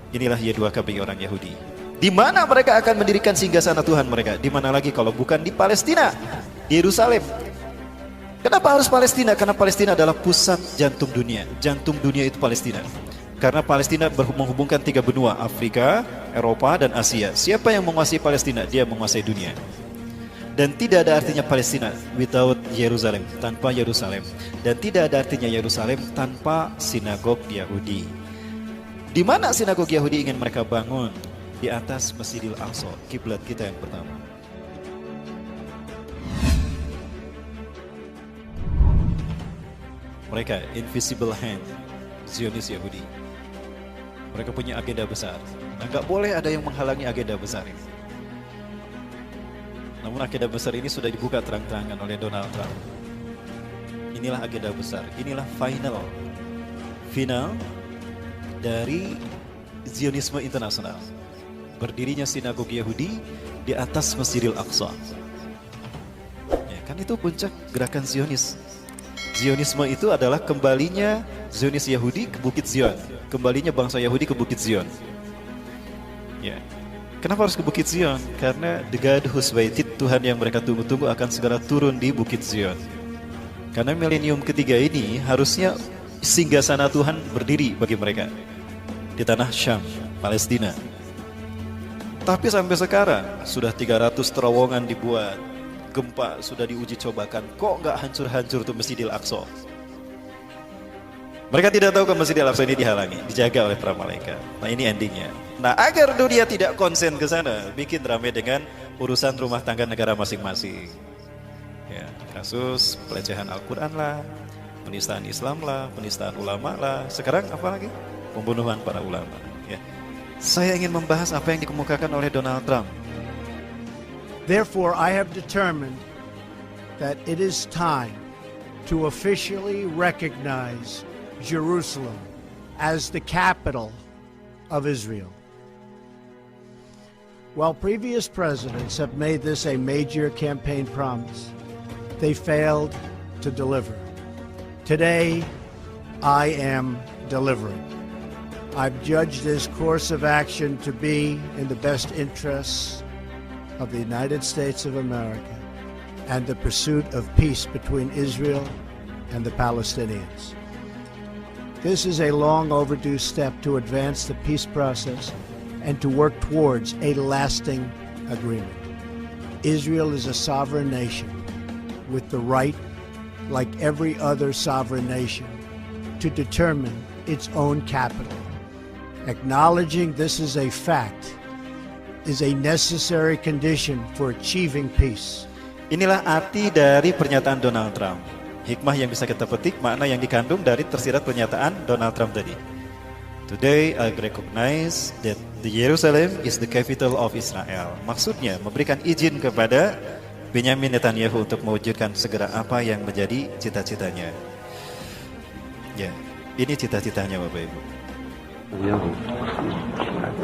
Inilah Y2K bagi orang Yahudi. Di mana mereka akan mendirikan singgasana Tuhan mereka? Di mana lagi kalau bukan di Palestina, di Yerusalem. Kenapa harus Palestina? Karena Palestina adalah pusat jantung dunia. Jantung dunia itu Palestina. Karena Palestina menghubungkan 3 benua, Afrika, Eropa, dan Asia. Siapa yang menguasai Palestina? Dia menguasai dunia. Dan tidak ada artinya Palestina without Yerusalem, tanpa Yerusalem. Dan tidak ada artinya Yerusalem tanpa sinagog Yahudi. Di mana sinagog Yahudi ingin mereka bangun? Di atas Masjidil Aqsa, kiblat kita yang pertama. Mereka invisible hand, Zionis Yahudi. Mereka punya agenda besar. Nah, nggak boleh ada yang menghalangi agenda besar ini. Namun agenda besar ini sudah dibuka terang-terangan oleh Donald Trump. Inilah agenda besar, inilah final dari Zionisme internasional. Berdirinya sinagog Yahudi di atas Masjidil Aqsa. Ya, kan itu puncak gerakan Zionis. Zionisme itu adalah kembalinya Zionis Yahudi ke Bukit Zion, kembalinya bangsa Yahudi ke Bukit Zion. Ya. Kenapa harus ke Bukit Zion? Karena the God who's waited, Tuhan yang mereka tunggu-tunggu akan segera turun di Bukit Zion. Karena milenium ketiga ini harusnya singgasana Tuhan berdiri bagi mereka di tanah Syam, Palestina. Tapi sampai sekarang sudah 300 terowongan dibuat, gempa sudah diuji cobakan, kok nggak hancur-hancur tuh Masjidil Aqsa? Mereka tidak tahu kalau Masjidil Aqsa ini dihalangi, dijaga oleh para malaikat. Nah, ini endingnya. Nah, agar dunia tidak konsen ke sana, bikin ramai dengan urusan rumah tangga negara masing-masing. Ya, kasus pelecehan Al-Quran lah, penistaan Islam lah, penistaan ulama lah. Sekarang apa lagi? Pembunuhan para ulama. Ya. Saya ingin membahas apa yang dikemukakan oleh Donald Trump. Therefore, I have determined that it is time to officially recognize Jerusalem as the capital of Israel. While previous presidents have made this a major campaign promise, they failed to deliver. Today, I am delivering. I've judged this course of action to be in the best interests of the United States of America and the pursuit of peace between Israel and the Palestinians. This is a long overdue step to advance the peace process and to work towards a lasting agreement. Israel is a sovereign nation with the right, like every other sovereign nation, to determine its own capital. Acknowledging this is a fact is a necessary condition for achieving peace. Inilah arti dari pernyataan Donald Trump. Hikmah yang bisa kita petik, makna yang dikandung dari tersirat pernyataan Donald Trump tadi. Today I recognize that the Jerusalem is the capital of Israel. Maksudnya memberikan izin kepada Benyamin Netanyahu untuk mewujudkan segera apa yang menjadi cita-citanya. Ya, ini cita-citanya Bapak Ibu.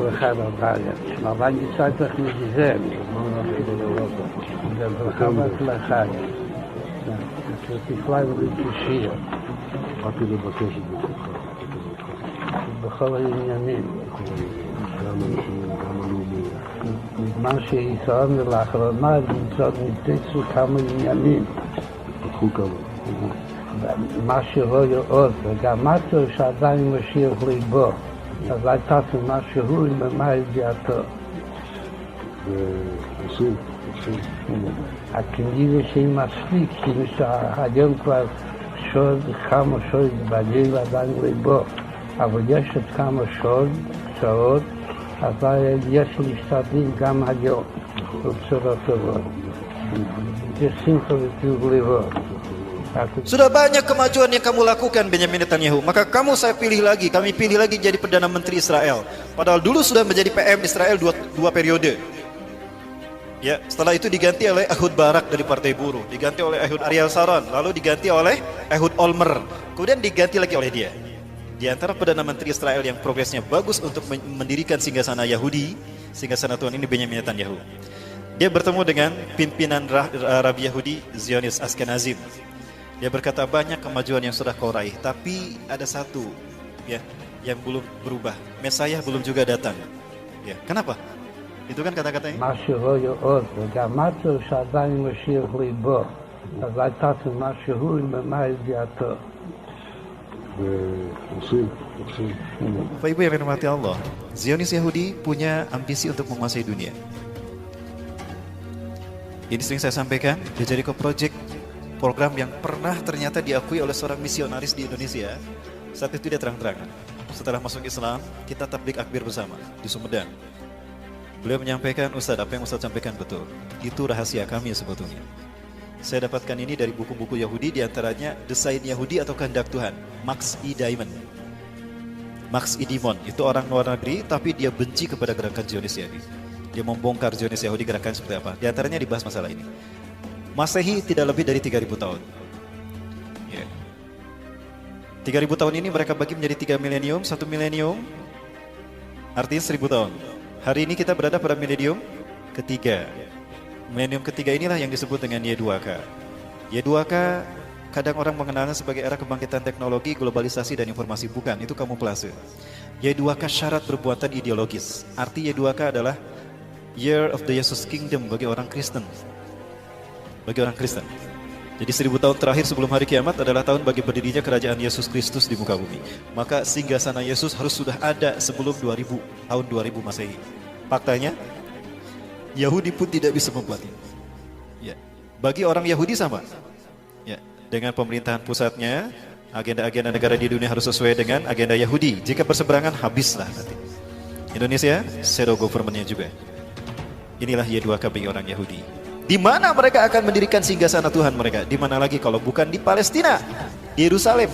כל אחד אבל מצד צריך מזיזל זה ברכה והצלחה שתפלה ולתושיע באתי לבקש את זה בכל העניינים גם האישיים, גם הלאומיים בזמן שישראל לאחרונה ניתצו כמה עניינים פתחו כמה מה שרואה עוד וגם משהו שעדיין משאיר ליבו אז הייתה מה שהוא במה ידיעתו. ועושים. הכנראה שהיא מספיק, כאילו שהיום כבר שוד, כמה שוד בליל עדיין ליבו, אבל יש עוד כמה שעות, אז יש להשתדל גם היום, בצורה טובה. יש שמחה וטוב ליבו. Sudah banyak kemajuan yang kamu lakukan Benyamin Netanyahu, maka kami pilih lagi jadi Perdana Menteri Israel. Padahal dulu sudah menjadi PM Israel dua periode. Ya, setelah itu diganti oleh Ehud Barak dari Partai Buruh, diganti oleh Ehud Ariel Sharon, lalu diganti oleh Ehud Olmert, kemudian diganti lagi oleh dia. Di antara Perdana Menteri Israel yang progresnya bagus untuk mendirikan singgasana Yahudi, singgasana Tuhan ini Benyamin Netanyahu. Dia bertemu dengan pimpinan Rabi Yahudi Zionis Ashkenazim. Dia berkata banyak kemajuan yang sudah kau raih, tapi ada satu, ya, yang belum berubah. Mesias belum juga datang. Ya, kenapa? Itu kan kata-katanya. משהו לא יאות, וגם משהו שעדיין משאיר ליבו. אז הייתה משהו ממה ידיעתו. ועושים. Bapak Ibu yang dirahmati Allah, Zionis Yahudi punya ambisi untuk menguasai dunia. Ini sering saya sampaikan, di Jericho Project, program yang pernah ternyata diakui oleh seorang misionaris di Indonesia. Saat itu dia terang-terangan. Setelah masuk Islam, kita tablik akbir bersama di Sumedang. Beliau menyampaikan, Ustadz, apa yang Ustadz sampaikan betul. Itu rahasia kami sebetulnya. Saya dapatkan ini dari buku-buku Yahudi, diantaranya Desain Yahudi atau Kehendak Tuhan, Max E. Diamond. Max E. Diamond, itu orang luar negeri, tapi dia benci kepada gerakan Zionis Yahudi. Dia membongkar Zionis Yahudi gerakan seperti apa. Di antaranya dibahas masalah ini. Masehi tidak lebih dari 3.000 tahun. 3.000 tahun ini mereka bagi menjadi 3 milenium, 1 milenium, artinya 1.000 tahun. Hari ini kita berada pada milenium ketiga. Milenium ketiga inilah yang disebut dengan Y2K. Y2K kadang orang mengenalnya sebagai era kebangkitan teknologi, globalisasi, dan informasi. Bukan, itu kamuflase. Y2K syarat perbuatan ideologis. Arti Y2K adalah Year of the Jesus Kingdom bagi orang Kristen. Bagi orang Kristen. Jadi 1000 tahun terakhir sebelum hari kiamat adalah tahun bagi berdirinya kerajaan Yesus Kristus di muka bumi. Maka singgasana Yesus harus sudah ada sebelum 2000, tahun 2000 Masehi. Faktanya, Yahudi pun tidak bisa membuatnya. Ya. Bagi orang Yahudi sama. Ya. Dengan pemerintahan pusatnya, agenda-agenda negara di dunia harus sesuai dengan agenda Yahudi. Jika berseberangan, habislah nanti. Indonesia, shadow government-nya juga. Inilah Y2K bagi orang Yahudi. Di mana mereka akan mendirikan singgasana Tuhan mereka? Di mana lagi kalau bukan di Palestina, di Yerusalem.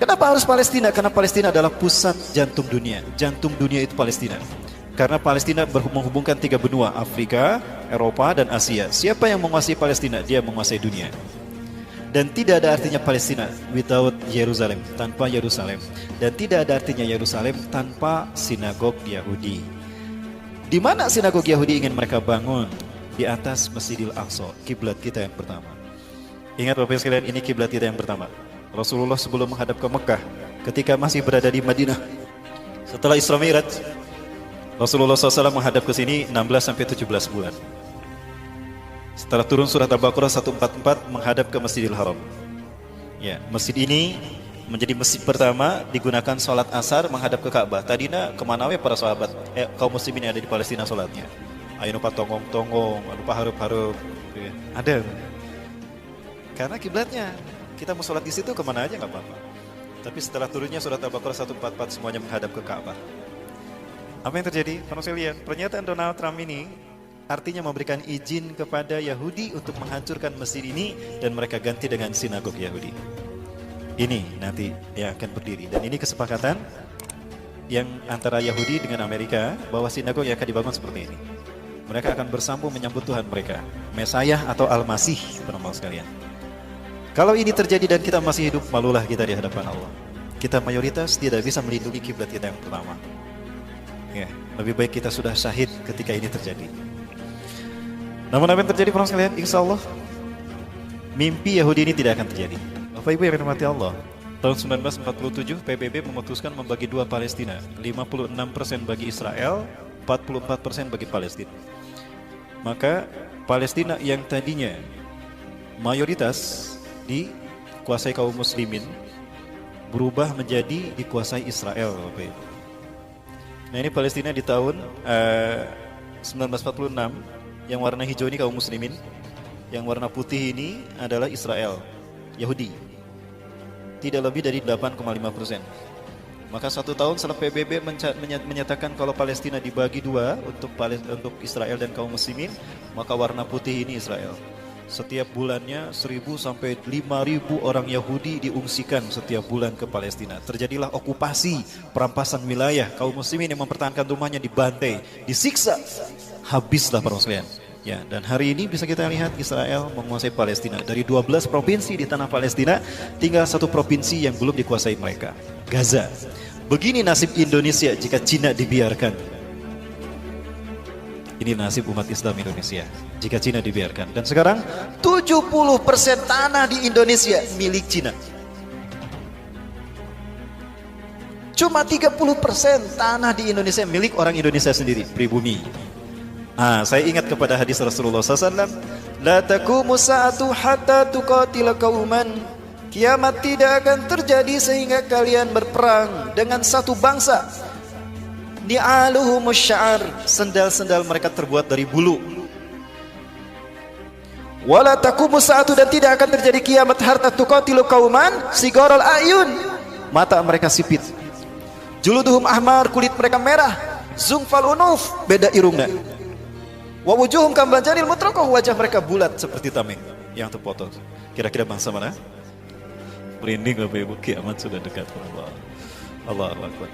Kenapa harus Palestina? Karena Palestina adalah pusat jantung dunia. Jantung dunia itu Palestina. Karena Palestina menghubungkan 3 benua, Afrika, Eropa, dan Asia. Siapa yang menguasai Palestina? Dia menguasai dunia. Dan tidak ada artinya Palestina without Yerusalem, tanpa Yerusalem. Dan tidak ada artinya Yerusalem tanpa sinagog Yahudi. Di mana sinagog Yahudi ingin mereka bangun? Di atas Masjidil Aqsa, kiblat kita yang pertama. Ingat Bapak sekalian, ini kiblat kita yang pertama. Rasulullah sebelum menghadap ke Mekah, ketika masih berada di Madinah, setelah Isra Mi'raj, Rasulullah SAW menghadap ke sini 16-17 bulan. Setelah turun surat Al-Baqarah 144 menghadap ke Masjidil Haram. Ya, masjid ini menjadi masjid pertama digunakan sholat asar menghadap ke Ka'bah. Tadinya kemana we para sahabat, kaum muslimin yang ada di Palestina sholatnya? Ayo nupa tonggong-tonggong, nupa harup-harup. Ya. Ada. Karena kiblatnya, kita mau sholat di situ kemana aja nggak apa-apa. Tapi setelah turunnya surat Al-Baqarah 144 semuanya menghadap ke Ka'bah. Apa yang terjadi? Kalau saya lihat, pernyataan Donald Trump ini artinya memberikan izin kepada Yahudi untuk menghancurkan masjid ini dan mereka ganti dengan sinagog Yahudi. Ini nanti yang akan berdiri. Dan ini kesepakatan yang antara Yahudi dengan Amerika bahwa sinagog yang akan dibangun seperti ini. Mereka akan bersambung menyambut Tuhan mereka, Mesias atau Al-Masih, teman-teman sekalian. Kalau ini terjadi dan kita masih hidup, malulah kita di hadapan Allah. Kita mayoritas tidak bisa melindungi kiblat kita yang pertama. Ya, lebih baik kita sudah syahid ketika ini terjadi. Namun apa yang terjadi para sekalian? Insya Allah mimpi Yahudi ini tidak akan terjadi. Bapak Ibu yang dirahmati Allah, tahun 1947 PBB memutuskan membagi dua Palestina, 56% bagi Israel, 44% bagi Palestina. Maka Palestina yang tadinya mayoritas dikuasai kaum muslimin berubah menjadi dikuasai Israel, Bapak Ibu. Nah, ini Palestina di tahun 1946, yang warna hijau ini kaum muslimin, yang warna putih ini adalah Israel, Yahudi. Tidak lebih dari 8,5%. Maka 1 tahun setelah PBB menyatakan kalau Palestina dibagi dua untuk Israel dan kaum muslimin, maka warna putih ini Israel. Setiap bulannya 1.000 sampai 5.000 orang Yahudi diungsikan setiap bulan ke Palestina. Terjadilah okupasi, perampasan wilayah. Kaum muslimin yang mempertahankan rumahnya dibantai, disiksa. Habislah para sekalian. Ya, dan hari ini bisa kita lihat Israel menguasai Palestina. Dari 12 provinsi di tanah Palestina, tinggal 1 provinsi yang belum dikuasai mereka, Gaza. Begini nasib Indonesia jika Cina dibiarkan. Ini nasib umat Islam Indonesia jika Cina dibiarkan. Dan sekarang 70% tanah di Indonesia milik Cina. Cuma 30% tanah di Indonesia milik orang Indonesia sendiri, pribumi. Saya ingat kepada hadis Rasulullah SAW, la taqumu sa'atu hatta tuqatila qauman. Kiamat tidak akan terjadi sehingga kalian berperang dengan satu bangsa. Ni'aluhumus sya'ar, sendal-sendal mereka terbuat dari bulu. Wala taqumu sa'atu, dan tidak akan terjadi kiamat hatta tuqatilu qauman sigarul ayun, mata mereka sipit. Juluduhum ahmar, kulit mereka merah. Zungfal unuf, beda irungnya. Wa wujuhum kambanjanil mutrakoh, wajah mereka bulat seperti tameng yang terpotong. Kira-kira bangsa mana? Merinding Bapak Ibu, kiamat sudah dekat. Allah Akbar.